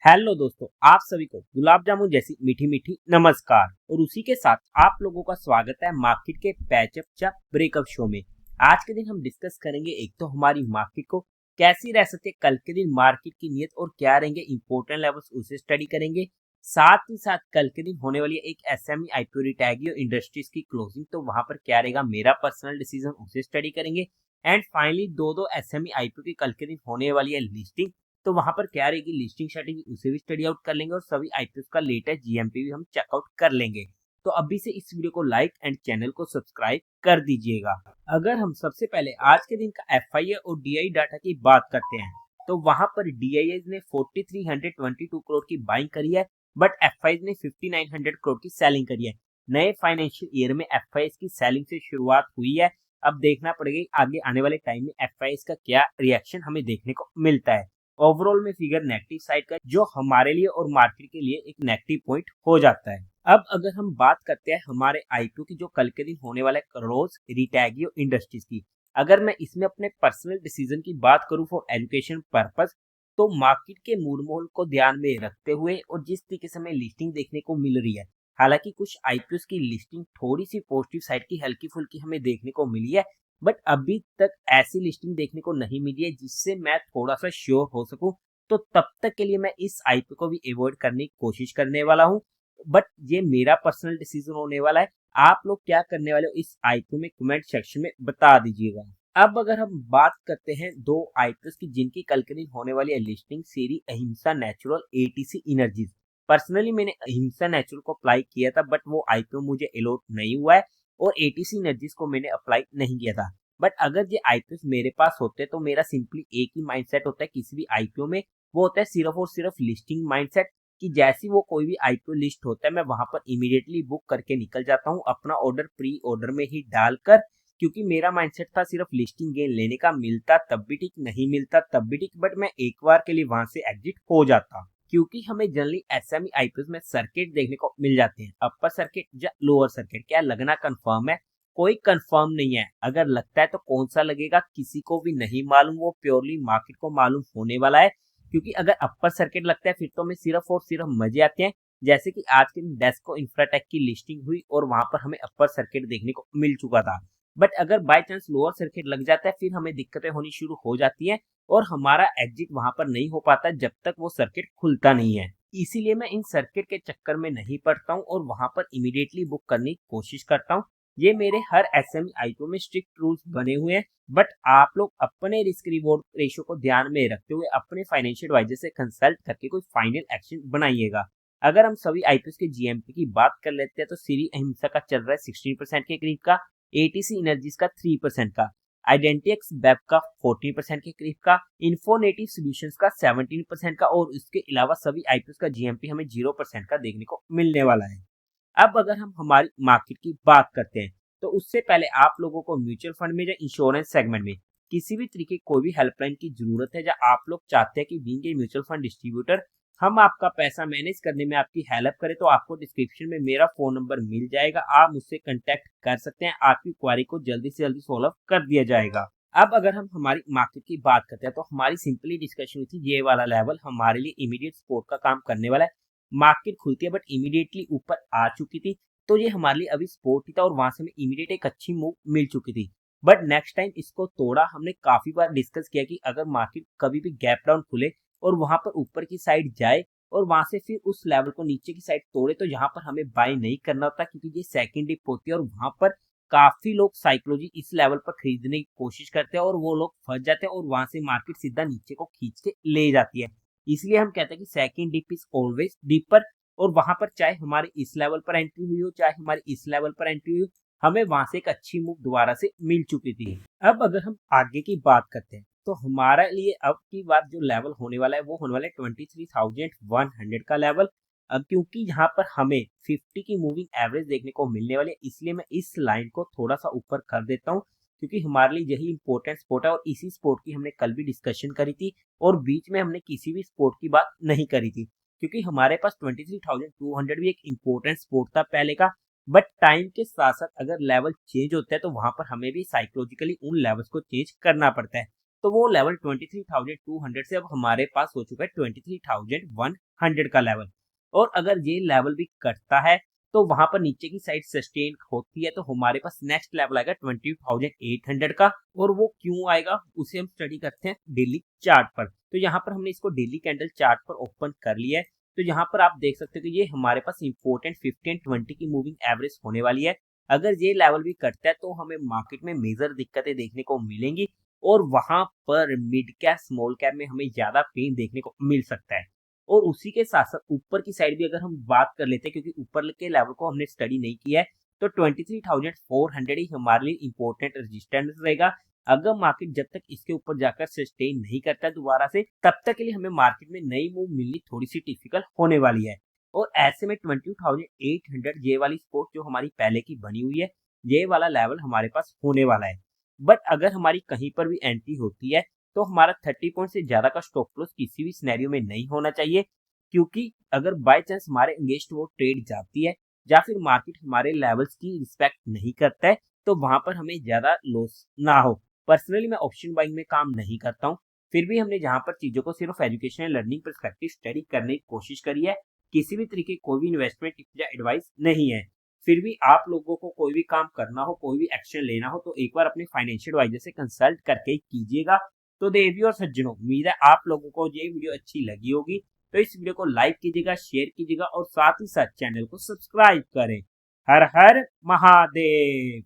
Hello दोस्तों, आप सभी को गुलाब जामुन जैसी मीठी मीठी नमस्कार। और उसी के साथ आप लोगों का स्वागत है मार्केट के पैचअप या ब्रेकअप शो में। आज के दिन हम डिस्कस करेंगे एक तो हमारी मार्केट को कैसी रह सकती है कल के दिन, मार्केट की नीयत और क्या रहेंगे इंपॉर्टेंट लेवल्स, उसे स्टडी करेंगे। साथ ही साथ कल के दिन होने वाली एक एसएमई आईपीओ रिटैगियो इंडस्ट्रीज की क्लोजिंग, तो वहां पर क्या रहेगा मेरा पर्सनल डिसीजन, उसे स्टडी करेंगे। एंड फाइनली दो एसएमई आईपीओ की कल के दिन होने वाली है लिस्टिंग, तो वहां पर क्या रहेगी लिस्टिंग स्ट्रेटेजी, उसे भी स्टडी आउट कर लेंगे और सभी आईपीओ का लेटेस्ट जीएमपी भी हम चेकआउट कर लेंगे। तो अभी से इस वीडियो को लाइक एंड चैनल को सब्सक्राइब कर दीजिएगा। अगर हम सबसे पहले आज के दिन का एफआईए और डीआई डाटा की बात करते हैं, तो वहां पर डीआई ने 4322 करोड़ की बाइंग करी है, बट एफआई ने 5900 करोड़ की सेलिंग करी है। नए फाइनेंशियल ईयर में एफआई की सेलिंग से शुरुआत हुई है। अब देखना पड़ेगा आगे आने वाले टाइम में एफआई का क्या रिएक्शन हमें देखने को मिलता है। ओवरऑल में फिगर नेगेटिव साइड का, जो हमारे लिए और मार्केट के लिए एक नेगेटिव पॉइंट हो जाता है। अब अगर हम बात करते हैं हमारे आईपीओ की जो कल के दिन होने वाला है करोज रिटैगियो इंडस्ट्रीज की, अगर मैं इसमें अपने पर्सनल डिसीजन की बात करूं फॉर एजुकेशन पर्पस, तो मार्केट के मूड माहौल को ध्यान में रखते हुए और जिस तरीके से हमें लिस्टिंग देखने को मिल रही है, हालांकि कुछ आईपीओ की लिस्टिंग थोड़ी सी पॉजिटिव साइड की हल्की फुल्की हमें देखने को मिली है, बट अभी तक ऐसी लिस्टिंग देखने को नहीं मिली है जिससे मैं थोड़ा सा श्योर हो सकूं। तो तब तक के लिए मैं इस आईपीओ को भी अवॉइड करने की कोशिश करने वाला हूं। बट ये मेरा पर्सनल डिसीजन होने वाला है। आप लोग क्या करने वाले हो इस आईपीओ में कमेंट सेक्शन में बता दीजिएगा। अब अगर हम बात करते हैं दो आईपीओ की जिनकी कल के दिन होने वाली है लिस्टिंग, सीरी अहिंसा नेचुरल, एटीसी एनर्जीज। पर्सनली मैंने अहिंसा नेचुरल को अप्लाई किया था, बट वो आईपीओ मुझे अलॉट नहीं हुआ है और एटीसी एनर्जीज को मैंने अप्लाई नहीं किया था। बट अगर ये आईपीओ मेरे पास होते तो मेरा सिंपली एक ही माइंडसेट होता है किसी भी आईपीओ में, वो होता है सिर्फ और सिर्फ लिस्टिंग माइंडसेट। कि जैसी वो कोई भी आईपीओ लिस्ट होता है मैं वहां पर इमीडिएटली बुक करके निकल जाता हूँ, अपना ऑर्डर प्री ऑर्डर में ही डालकर। क्योंकि मेरा माइंडसेट था सिर्फ लिस्टिंग गेन लेने का, मिलता तब भी ठीक, नहीं मिलता तब भी ठीक, बट मैं एक बार के लिए वहां से एग्जिट हो जाता। क्योंकि हमें जनरली एसएमई आईपीओ में सर्किट देखने को मिल जाते हैं, अपर सर्किट या लोअर सर्किट, क्या लगना कंफर्म है? कोई कंफर्म नहीं है। अगर लगता है तो कौन सा लगेगा किसी को भी नहीं मालूम, वो प्योरली मार्केट को मालूम होने वाला है। क्योंकि अगर अपर सर्किट लगता है फिर तो हमें सिर्फ और सिर्फ मजे आते हैं, जैसे कि आज के दिन डेस्को इंफ्राटेक की लिस्टिंग हुई और वहां पर हमें अपर सर्किट देखने को मिल चुका था। बट अगर बाय चांस लोअर सर्किट लग जाता है फिर हमें दिक्कतें होनी शुरू हो जाती हैं और हमारा एग्जिट वहां पर नहीं हो पाता जब तक वो सर्किट खुलता नहीं है। इसीलिए मैं इन सर्किट के चक्कर में नहीं पड़ता हूँ और वहां पर इमीडिएटली बुक करने की कोशिश करता हूँ। ये मेरे हर एसएमई आईपीओ में स्ट्रिक्ट रूल्स बने हुए हैं। बट आप लोग अपने रिस्क रिवॉर्ड रेशियो को ध्यान में रखते हुए अपने फाइनेंशियल एडवाइजर से कंसल्ट करके कोई फाइनल एक्शन बनाइएगा। अगर हम सभी आईपीओ के जीएमपी की बात कर लेते हैं तो सीरी अहिंसा का चल रहा है 16% के करीब का, एटीसी एनर्जीज का 3% का, आइडेंटिक्स वेब का 14% के करीब का, इन्फोनेटिव सॉल्यूशंस का 17% का, और इसके अलावा सभी आईपीओ का जीएमपी हमें 0% का देखने को मिलने वाला है। अब अगर हम हमारी मार्केट की बात करते हैं, तो उससे पहले आप लोगों को म्यूचुअल फंड में या इंश्योरेंस सेगमेंट में किसी भी तरीके कोई भी हेल्पलाइन की जरूरत है, या आप लोग चाहते हैं कि being a mutual fund distributor हम आपका पैसा मैनेज करने में आपकी हेल्प करें, तो आपको डिस्क्रिप्शन में मेरा फोन नंबर मिल जाएगा, आप मुझसे कांटेक्ट कर सकते हैं, आपकी क्वारी को जल्दी से जल्दी सॉल्व कर दिया जाएगा। अब अगर हम हमारी मार्केट की बात करते हैं, तो हमारी सिंपली डिस्कशन हुई थी ये वाला लेवल हमारे लिए इमीडिएट सपोर्ट का काम करने वाला है। मार्केट खुलती है बट इमीडिएटली ऊपर आ चुकी थी, तो ये हमारे लिए अभी सपोर्ट ही था और वहां से हमें इमीडिएट एक अच्छी मूव मिल चुकी थी। बट नेक्स्ट टाइम इसको तोड़ा, हमने काफी बार डिस्कस किया कि अगर मार्केट कभी भी गैप डाउन खुले और वहां पर ऊपर की साइड जाए और वहां से फिर उस लेवल को नीचे की साइड तोड़े, तो यहाँ पर हमें बाय नहीं करना होता, क्योंकि ये सेकंड डिप होती है और वहां पर काफी लोग साइकोलॉजी इस लेवल पर खरीदने की कोशिश करते हैं और वो लोग फंस जाते हैं और वहां से मार्केट सीधा नीचे को खींच के ले जाती है। इसलिए हम कहते हैं कि second dip is always deeper, और वहां पर चाहे हमारे इस लेवल पर एंट्री हुई हो चाहे हमारे इस लेवल पर एंट्री हुई हो, हमें वहां से एक अच्छी मूव दोबारा से मिल चुकी थी। अब अगर हम आगे की बात करते हैं, तो हमारे लिए अब की बात जो लेवल होने वाला है वो होने वाला है 23,100 का लेवल। अब क्योंकि यहाँ पर हमें 50 की मूविंग एवरेज देखने को मिलने वाली है, इसलिए मैं इस लाइन को थोड़ा सा ऊपर कर देता हूँ, क्योंकि हमारे लिए यही इंपॉर्टेंट स्पोर्ट है और इसी स्पोर्ट की हमने कल भी डिस्कशन करी थी और बीच में हमने किसी भी स्पोर्ट की बात नहीं करी थी, क्योंकि हमारे पास 23,200 भी एक इम्पोर्टेंट स्पोर्ट था पहले का। बट टाइम के साथ साथ अगर लेवल चेंज होता है तो वहां पर हमें भी साइकोलॉजिकली उन लेवल्स को चेंज करना पड़ता है। तो वो लेवल 23,200 से अब हमारे पास हो चुका है 23,100 का लेवल। और अगर ये लेवल भी कटता है तो वहां पर नीचे की साइड सस्टेन होती है, तो हमारे पास नेक्स्ट लेवल आएगा 20,800 का। और वो क्यों आएगा उसे हम स्टडी करते हैं डेली चार्ट पर। तो यहाँ पर हमने इसको डेली कैंडल चार्ट पर ओपन कर लिया है। तो यहाँ पर आप देख सकते हो कि ये हमारे पास इंपॉर्टेंट 50 एंड 20 की मूविंग एवरेज होने वाली है। अगर ये लेवल भी कटता है तो हमें मार्केट में मेजर दिक्कतें देखने को मिलेंगी और वहां पर मिड कैप स्मॉल कैप में हमें ज्यादा पेन देखने को मिल सकता है। और उसी के साथ साथ ऊपर की साइड भी अगर हम बात कर लेते हैं, क्योंकि ऊपर के लेवल को हमने स्टडी नहीं किया है, तो 23,400 ही हमारे लिए इंपॉर्टेंट रेजिस्टेंस रहेगा। अगर मार्केट जब तक इसके ऊपर जाकर सस्टेन नहीं करता है दोबारा से, तब तक के लिए हमें मार्केट में नई मूव मिलनी थोड़ी सी डिफिकल्ट होने वाली है। और ऐसे में 20,800 ये वाली सपोर्ट जो हमारी पहले की बनी हुई है, ये वाला लेवल हमारे पास होने वाला है। बट अगर हमारी कहीं पर भी एंट्री होती है तो हमारा 30 पॉइंट से ज्यादा का स्टॉप लॉस किसी भी सिनेरियो में नहीं होना चाहिए, क्योंकि अगर बाय चांस हमारे अगेंस्ट वो ट्रेड जाती है या फिर मार्केट हमारे लेवल्स की रिस्पेक्ट नहीं करता है तो वहां पर हमें ज्यादा लॉस ना हो। पर्सनली मैं ऑप्शन बाइंग में काम नहीं करता हूँ, फिर भी हमने जहां पर चीजों को सिर्फ एजुकेशनल लर्निंग परस्पेक्टिव स्टडी करने की कोशिश करी है, किसी भी तरीके कोई भी इन्वेस्टमेंट टिप या एडवाइस नहीं है। फिर भी आप लोगों को कोई भी काम करना हो, कोई भी एक्शन लेना हो, तो एक बार अपने फाइनेंशियल एडवाइजर से कंसल्ट करके ही कीजिएगा। तो देवी और सज्जनों, उम्मीद है आप लोगों को ये वीडियो अच्छी लगी होगी। तो इस वीडियो को लाइक कीजिएगा, शेयर कीजिएगा और साथ ही साथ चैनल को सब्सक्राइब करें। हर हर महादेव।